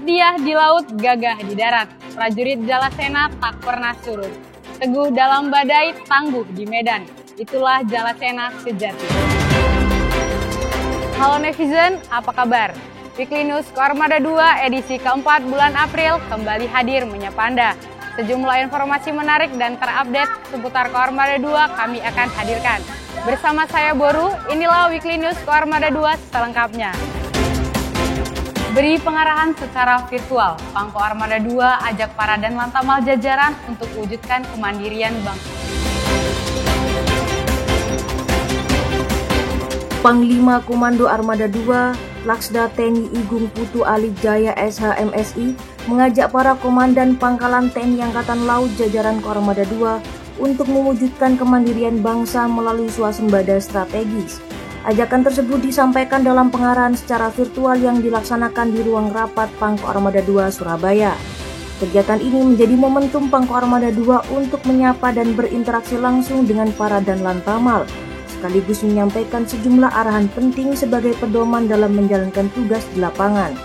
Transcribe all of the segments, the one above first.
Setia di laut, gagah di darat. Prajurit Jalasena tak pernah surut. Teguh dalam badai, tangguh di medan. Itulah Jalasena sejati. Halo netizen, apa kabar? Weekly News Koarmada 2 edisi keempat bulan April kembali hadir menyapa Anda. Sejumlah informasi menarik dan terupdate seputar Koarmada 2 kami akan hadirkan. Bersama saya Boru, inilah Weekly News Koarmada 2 selengkapnya. Beri pengarahan secara virtual, Pangko Armada 2 ajak para dan lantamal jajaran untuk wujudkan kemandirian bangsa. Panglima Komando Armada 2, Laksda TNI Igung Putu Ali Jaya SH-MSI mengajak para komandan pangkalan TNI Angkatan Laut jajaran Koarmada 2 untuk mewujudkan kemandirian bangsa melalui swasembada strategis. Ajakan tersebut disampaikan dalam pengarahan secara virtual yang dilaksanakan di ruang rapat Pangko Armada 2 Surabaya. Kegiatan ini menjadi momentum Pangko Armada 2 untuk menyapa dan berinteraksi langsung dengan para dan lantamal, sekaligus menyampaikan sejumlah arahan penting sebagai pedoman dalam menjalankan tugas di lapangan.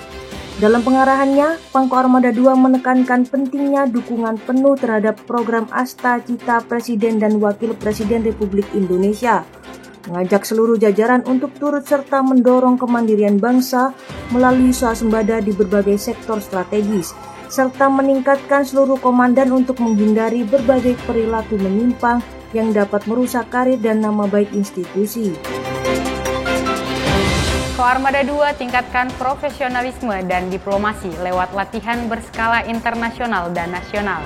Dalam pengarahannya, Pangko Armada 2 menekankan pentingnya dukungan penuh terhadap program Asta Cita Presiden dan Wakil Presiden Republik Indonesia, mengajak seluruh jajaran untuk turut serta mendorong kemandirian bangsa melalui swasembada di berbagai sektor strategis, serta meningkatkan seluruh komandan untuk menghindari berbagai perilaku menyimpang yang dapat merusak karir dan nama baik institusi. Koarmada 2 tingkatkan profesionalisme dan diplomasi lewat latihan berskala internasional dan nasional.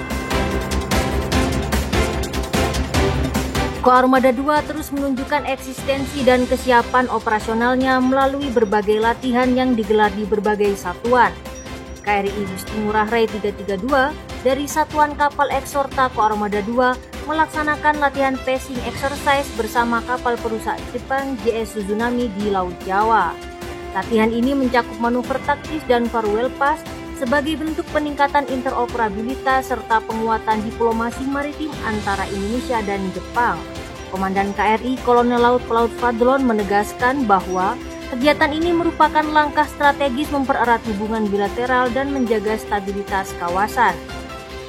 Koarmada 2 terus menunjukkan eksistensi dan kesiapan operasionalnya melalui berbagai latihan yang digelar di berbagai satuan. KRI Gusti Ngurah Rai 332 dari Satuan Kapal Eksorta Koarmada 2 melaksanakan latihan passing exercise bersama kapal perusak Jepang JS Suzunami di Laut Jawa. Latihan ini mencakup manuver taktis dan farewell pass sebagai bentuk peningkatan interoperabilitas serta penguatan diplomasi maritim antara Indonesia dan Jepang. Komandan KRI Kolonel Laut Pelaut Fadlon menegaskan bahwa kegiatan ini merupakan langkah strategis mempererat hubungan bilateral dan menjaga stabilitas kawasan.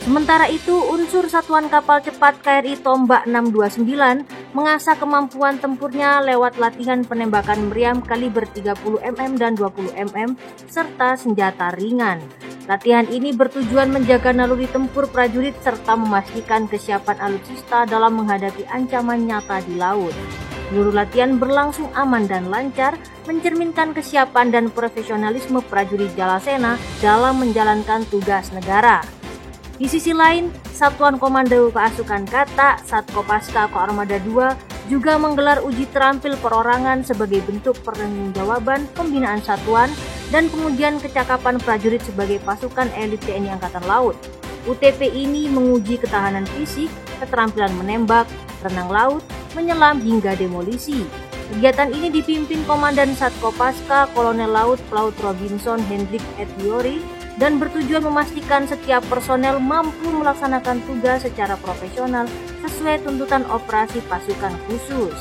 Sementara itu, unsur Satuan Kapal Cepat KRI Tombak 629 mengasah kemampuan tempurnya lewat latihan penembakan meriam kaliber 30 mm dan 20 mm serta senjata ringan. Latihan ini bertujuan menjaga naluri tempur prajurit serta memastikan kesiapan alutsista dalam menghadapi ancaman nyata di laut. Seluruh latihan berlangsung aman dan lancar, mencerminkan kesiapan dan profesionalisme prajurit Jalasena dalam menjalankan tugas negara. Di sisi lain, Satuan Komando Pasukan Kata Satkopaska Koarmada 2 juga menggelar uji terampil perorangan sebagai bentuk pertanggungjawaban pembinaan satuan dan kemudian kecakapan prajurit sebagai pasukan elit TNI Angkatan Laut. UTP ini menguji ketahanan fisik, keterampilan menembak, renang laut, menyelam hingga demolisi. Kegiatan ini dipimpin Komandan Satkopaska Kolonel Laut Pelaut Robinson Hendrik Etiori dan bertujuan memastikan setiap personel mampu melaksanakan tugas secara profesional sesuai tuntutan operasi pasukan khusus.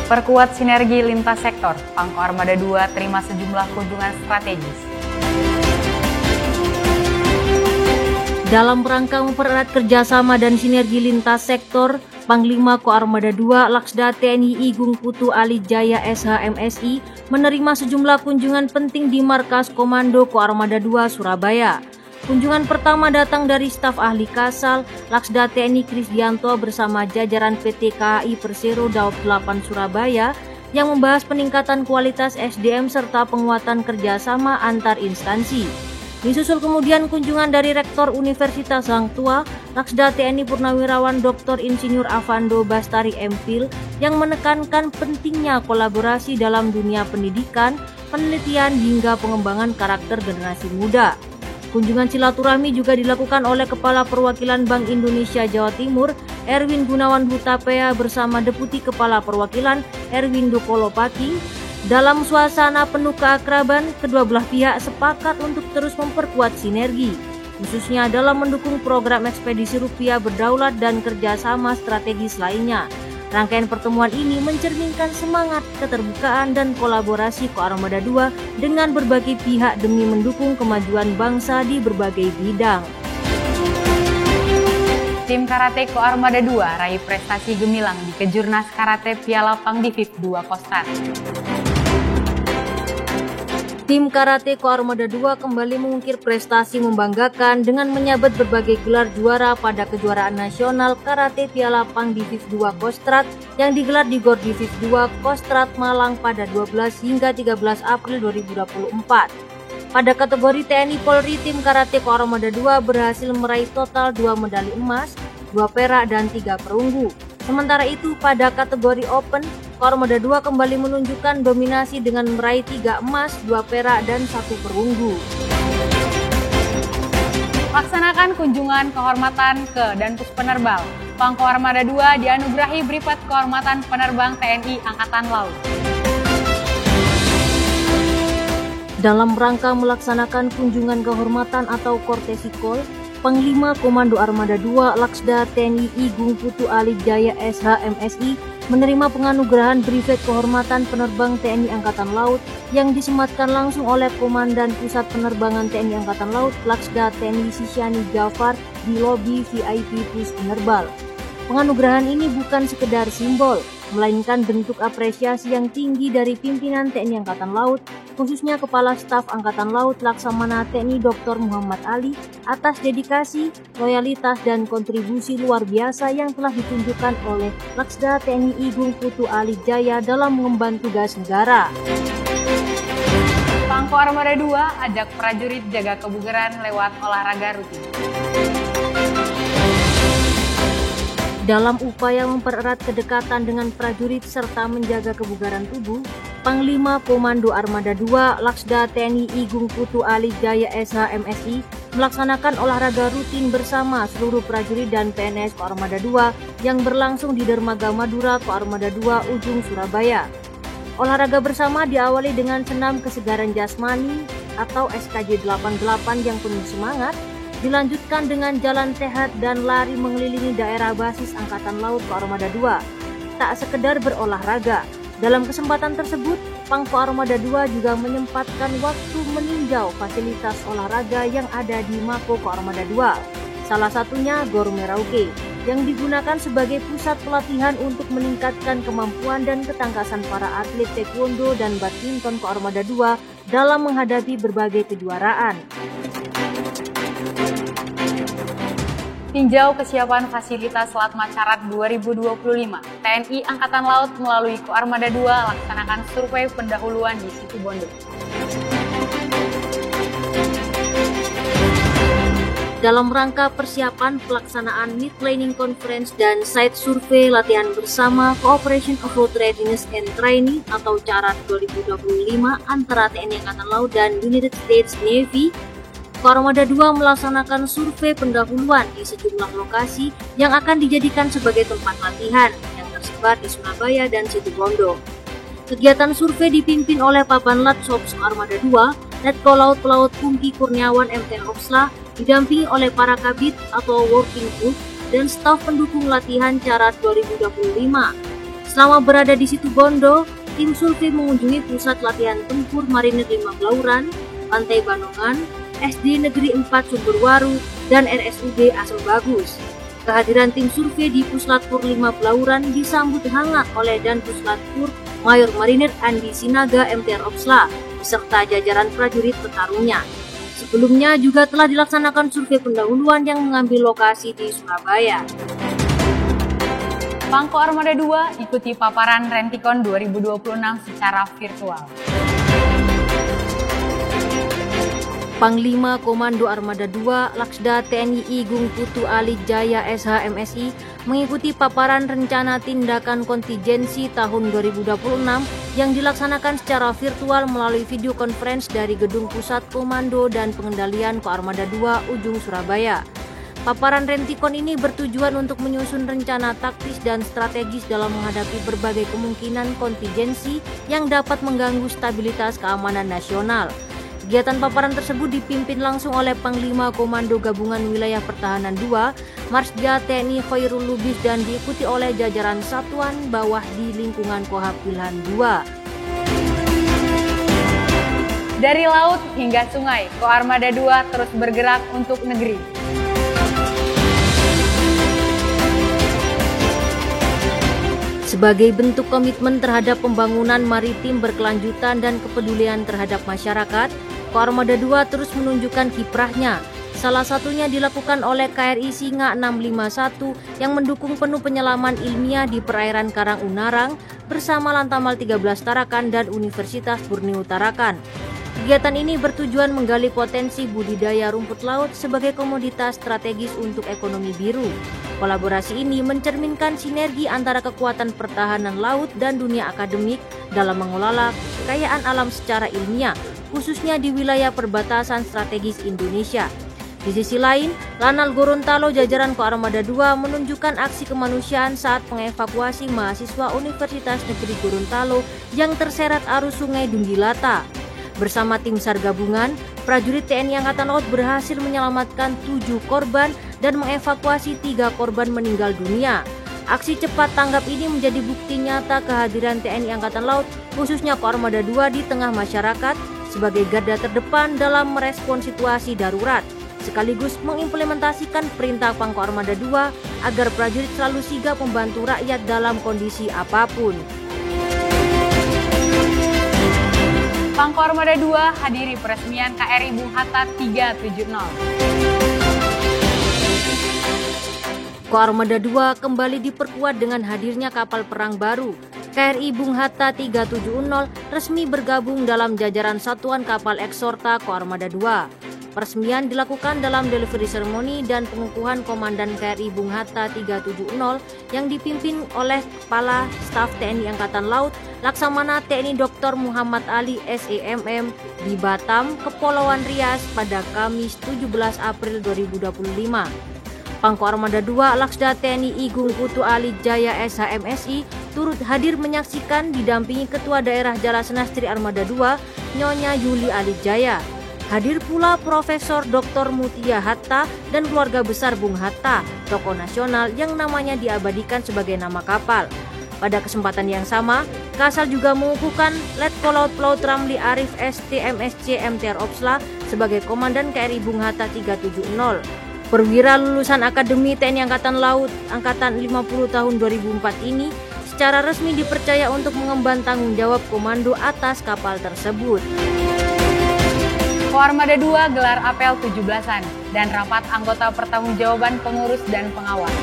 Perkuat sinergi lintas sektor, Pangko Armada 2 terima sejumlah kunjungan strategis. Dalam rangka mempererat kerjasama dan sinergi lintas sektor, Panglima Koarmada 2 Laksda TNI Igung Putu Ali Jaya SH-MSI menerima sejumlah kunjungan penting di Markas Komando Koarmada 2 Surabaya. Kunjungan pertama datang dari staf ahli Kasal, Laksda TNI Krisdianto bersama jajaran PT KAI Persero Daob 8 Surabaya yang membahas peningkatan kualitas SDM serta penguatan kerjasama antar instansi. Disusul kemudian kunjungan dari Rektor Universitas Hang Tuah, Laksda TNI Purnawirawan Dr. Insinyur Avando Bastari MPhil yang menekankan pentingnya kolaborasi dalam dunia pendidikan, penelitian hingga pengembangan karakter generasi muda. Kunjungan silaturahmi juga dilakukan oleh Kepala Perwakilan Bank Indonesia Jawa Timur, Erwin Gunawan Hutapea bersama Deputi Kepala Perwakilan Erwin Dokolopaking. Dalam suasana penuh keakraban, kedua belah pihak sepakat untuk terus memperkuat sinergi, khususnya dalam mendukung program ekspedisi rupiah berdaulat dan kerjasama strategis lainnya. Rangkaian pertemuan ini mencerminkan semangat, keterbukaan, dan kolaborasi Koarmada 2 dengan berbagai pihak demi mendukung kemajuan bangsa di berbagai bidang. Tim Karate Koarmada 2 raih prestasi gemilang di Kejurnas Karate Piala Pangdiviv 2 Kostrad. Tim Karate Koarmada 2 kembali mengukir prestasi membanggakan dengan menyabet berbagai gelar juara pada kejuaraan nasional Karate Piala Pangdiviv 2 Kostrad yang digelar di Gor Diviv 2 Kostrad Malang pada 12 hingga 13 April 2024. Pada kategori TNI Polri, tim Karate Koarmada 2 berhasil meraih total 2 medali emas, 2 perak, dan 3 perunggu. Sementara itu, pada kategori Open, Koarmada 2 kembali menunjukkan dominasi dengan meraih 3 emas, 2 perak, dan 1 perunggu. Laksanakan kunjungan kehormatan ke Danpus Penerbal. Pangko Armada 2 dianugerahi Bripet Kehormatan Penerbang TNI Angkatan Laut. Dalam rangka melaksanakan kunjungan kehormatan atau Courtesy Call, Panglima Komando Armada 2 Laksda TNI Igung Putu Ali Jaya SH MSI menerima penganugerahan Brevet Kehormatan Penerbang TNI Angkatan Laut yang disematkan langsung oleh Komandan Pusat Penerbangan TNI Angkatan Laut Laksda TNI Sisyani Jafar di lobi VIP Pus Penerbal. Penganugerahan ini bukan sekedar simbol, melainkan bentuk apresiasi yang tinggi dari pimpinan TNI Angkatan Laut, khususnya Kepala Staf Angkatan Laut Laksamana TNI Dr. Muhammad Ali atas dedikasi, loyalitas, dan kontribusi luar biasa yang telah ditunjukkan oleh Laksda TNI Igung Putu Ali Jaya dalam mengemban tugas negara. Pangko Armada 2 ajak prajurit jaga kebugaran lewat olahraga rutin. Dalam upaya mempererat kedekatan dengan prajurit serta menjaga kebugaran tubuh, Panglima Komando Armada 2 Laksda TNI Igung Putu Ali Jaya SH MSI melaksanakan olahraga rutin bersama seluruh prajurit dan PNS Koarmada 2 yang berlangsung di Dermaga Madura Koarmada 2 Ujung Surabaya. Olahraga bersama diawali dengan senam kesegaran jasmani atau SKJ 88 yang penuh semangat, dilanjutkan dengan jalan sehat dan lari mengelilingi daerah basis Angkatan Laut Koarmada 2. Tak sekedar berolahraga, dalam kesempatan tersebut, Pangko Armada 2 juga menyempatkan waktu meninjau fasilitas olahraga yang ada di Mako Koarmada 2. Salah satunya Gor Merauke, yang digunakan sebagai pusat pelatihan untuk meningkatkan kemampuan dan ketangkasan para atlet taekwondo dan badminton Koarmada 2 dalam menghadapi berbagai kejuaraan. Tinjau kesiapan fasilitas Selat Macarat 2025. TNI Angkatan Laut melalui Koarmada 2 laksanakan survei pendahuluan di Situbondo. Dalam rangka persiapan pelaksanaan Mid-Planning Conference dan Site Survey Latihan Bersama Cooperation of Road Readiness and Training atau CARAT 2025 antara TNI Angkatan Laut dan United States Navy, Koarmada 2 melaksanakan survei pendahuluan di sejumlah lokasi yang akan dijadikan sebagai tempat latihan yang tersebar di Surabaya dan Situbondo. Kegiatan survei dipimpin oleh Papanlat Sops Koarmada 2, Letko Laut Pelaut Pungki Kurniawan MT Opsla, didampingi oleh para kabit atau working group dan staf pendukung latihan CARAT 2025. Selama berada di Situbondo, tim survei mengunjungi pusat latihan tempur Marinir 5 Blauran, Pantai Banongan, SD Negeri 4 Sumberwaru, dan RSUD Asem Bagus. Kehadiran tim survei di Puslatur 5 Blauran disambut hangat oleh Dan Puslatur Mayor Marinir Andi Sinaga MTR Opsla beserta jajaran prajurit petarungnya. Sebelumnya juga telah dilaksanakan survei pendahuluan yang mengambil lokasi di Surabaya. Pangko Armada 2 ikuti paparan Rentikon 2026 secara virtual. Panglima Komando Armada 2 Laksda TNI Igung Putu Ali Jaya SH MSI mengikuti paparan rencana tindakan kontingensi tahun 2026 yang dilaksanakan secara virtual melalui video conference dari Gedung Pusat Komando dan Pengendalian Koarmada 2 Ujung Surabaya. Paparan Rentikon ini bertujuan untuk menyusun rencana taktis dan strategis dalam menghadapi berbagai kemungkinan kontingensi yang dapat mengganggu stabilitas keamanan nasional. Kegiatan paparan tersebut dipimpin langsung oleh Panglima Komando Gabungan Wilayah Pertahanan II, Marsdia TNI Khairul Lubis, dan diikuti oleh jajaran satuan bawah di lingkungan Kohab Wilhan II. Dari laut hingga sungai, Koarmada 2 terus bergerak untuk negeri. Sebagai bentuk komitmen terhadap pembangunan maritim berkelanjutan dan kepedulian terhadap masyarakat, Koarmada 2 terus menunjukkan kiprahnya. Salah satunya dilakukan oleh KRI Singa 651 yang mendukung penuh penyelaman ilmiah di perairan Karang Unarang bersama Lantamal 13 Tarakan dan Universitas Borneo Tarakan. Kegiatan ini bertujuan menggali potensi budidaya rumput laut sebagai komoditas strategis untuk ekonomi biru. Kolaborasi ini mencerminkan sinergi antara kekuatan pertahanan laut dan dunia akademik dalam mengelola kekayaan alam secara ilmiah, khususnya di wilayah perbatasan strategis Indonesia. Di sisi lain, Lanal Gorontalo jajaran Koarmada 2 menunjukkan aksi kemanusiaan saat mengevakuasi mahasiswa Universitas Negeri Gorontalo yang terseret arus Sungai Dunggilata. Bersama tim SAR gabungan, prajurit TNI Angkatan Laut berhasil menyelamatkan 7 korban dan mengevakuasi 3 korban meninggal dunia. Aksi cepat tanggap ini menjadi bukti nyata kehadiran TNI Angkatan Laut, khususnya Koarmada 2 di tengah masyarakat sebagai garda terdepan dalam merespon situasi darurat, sekaligus mengimplementasikan perintah Pangkoarmada 2 agar prajurit selalu sigap membantu rakyat dalam kondisi apapun. Pangkoarmada 2 hadiri peresmian KRI Bung Hatta 370. Koarmada 2 kembali diperkuat dengan hadirnya kapal perang baru. KRI Bung Hatta 370 resmi bergabung dalam jajaran Satuan Kapal Eksorta Koarmada 2. Peresmian dilakukan dalam delivery ceremony dan pengukuhan Komandan KRI Bung Hatta 370 yang dipimpin oleh Kepala Staf TNI Angkatan Laut Laksamana TNI Dr. Muhammad Ali SEMM di Batam, Kepulauan Riau pada Kamis 17 April 2025. Pangkoarmada 2 Laksda TNI Igung Putu Ali Jaya SHMSI turut hadir menyaksikan didampingi Ketua Daerah Jalasenastri Armada 2 Nyonya Yuli Ali Jaya. Hadir pula Profesor Dr. Mutia Hatta dan keluarga besar Bung Hatta, tokoh nasional yang namanya diabadikan sebagai nama kapal. Pada kesempatan yang sama, Kasal juga mengukuhkan Letkol Laut Pelaut Ramli Arif STMSC MTR Opsla sebagai Komandan KRI Bung Hatta 370. Perwira lulusan Akademi TNI Angkatan Laut Angkatan 50 tahun 2004 ini secara resmi dipercaya untuk mengemban tanggung jawab komando atas kapal tersebut. Koarmada 2 gelar apel 17-an dan rapat anggota pertanggungjawaban pengurus dan pengawas.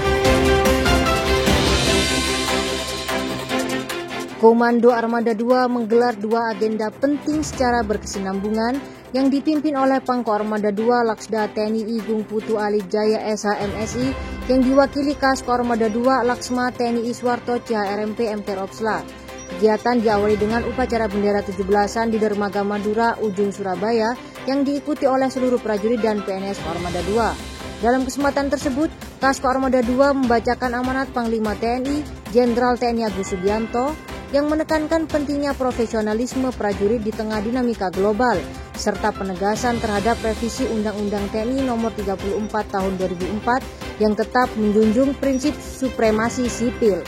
Komando Armada 2 menggelar 2 agenda penting secara berkesinambungan yang dipimpin oleh Pangkoarmada 2 Laksda TNI Igung Putu Ali Jaya SHMSI yang diwakili Kas Koarmada 2 Laksma TNI Iswarto CHRMP MTR Opsla. Kegiatan diawali dengan upacara bendera 17-an di Dermaga Madura, Ujung Surabaya yang diikuti oleh seluruh prajurit dan PNS Koarmada 2. Dalam kesempatan tersebut, Kas Koarmada 2 membacakan amanat Panglima TNI Jenderal TNI Agus Subianto yang menekankan pentingnya profesionalisme prajurit di tengah dinamika global, serta penegasan terhadap revisi Undang-Undang TNI Nomor 34 Tahun 2004 yang tetap menjunjung prinsip supremasi sipil.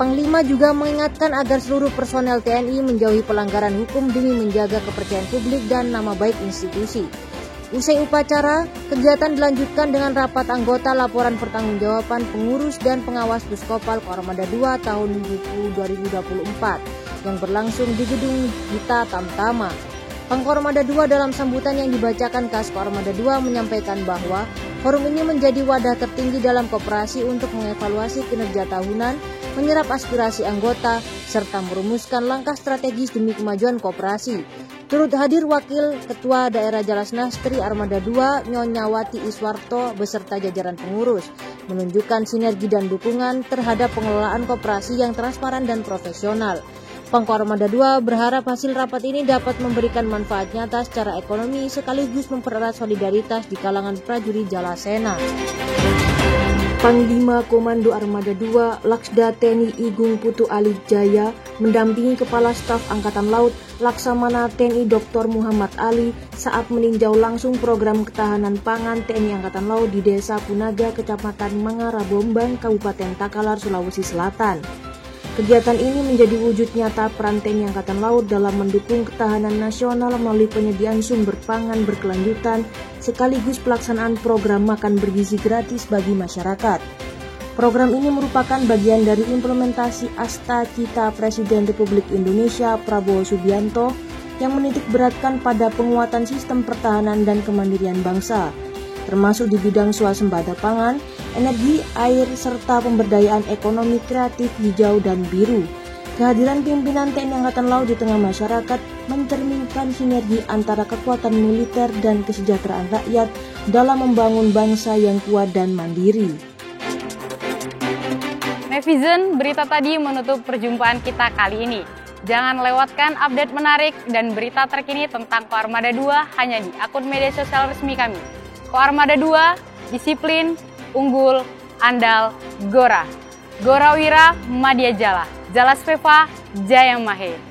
Panglima juga mengingatkan agar seluruh personel TNI menjauhi pelanggaran hukum demi menjaga kepercayaan publik dan nama baik institusi. Usai upacara, kegiatan dilanjutkan dengan rapat anggota laporan pertanggungjawaban pengurus dan pengawas Puskopal Koarmada 2 tahun 2024 yang berlangsung di Gedung Gita Tamtama. Pangkoarmada 2 dalam sambutan yang dibacakan Kas Koarmada 2 menyampaikan bahwa forum ini menjadi wadah tertinggi dalam koperasi untuk mengevaluasi kinerja tahunan, menyerap aspirasi anggota, serta merumuskan langkah strategis demi kemajuan koperasi. Turut hadir Wakil Ketua Daerah Jalasenastri Armada 2 Nyonya Wati Iswarto beserta jajaran pengurus, menunjukkan sinergi dan dukungan terhadap pengelolaan koperasi yang transparan dan profesional. Pangkoarmada 2 berharap hasil rapat ini dapat memberikan manfaat nyata secara ekonomi sekaligus mempererat solidaritas di kalangan prajurit Jalasena. Panglima Komando Armada II Laksda TNI Igung Putu Ali Jaya mendampingi Kepala Staf Angkatan Laut Laksamana TNI Dr. Muhammad Ali saat meninjau langsung program ketahanan pangan TNI Angkatan Laut di Desa Punaga, Kecamatan Mangarabombang, Kabupaten Takalar, Sulawesi Selatan. Kegiatan ini menjadi wujud nyata peran TNI Angkatan Laut dalam mendukung ketahanan nasional melalui penyediaan sumber pangan berkelanjutan sekaligus pelaksanaan program makan bergizi gratis bagi masyarakat. Program ini merupakan bagian dari implementasi Asta Cita Presiden Republik Indonesia Prabowo Subianto yang menitikberatkan pada penguatan sistem pertahanan dan kemandirian bangsa, termasuk di bidang swasembada pangan, energi, air, serta pemberdayaan ekonomi kreatif, hijau, dan biru. Kehadiran pimpinan TNI Angkatan Laut di tengah masyarakat mencerminkan sinergi antara kekuatan militer dan kesejahteraan rakyat dalam membangun bangsa yang kuat dan mandiri. Netizen, berita tadi menutup perjumpaan kita kali ini. Jangan lewatkan update menarik dan berita terkini tentang Koarmada 2 hanya di akun media sosial resmi kami. Koarmada 2, disiplin, unggul, andal, Gora. Gora Wira, Madya Jala. Jala Speva, Jaya Mahe.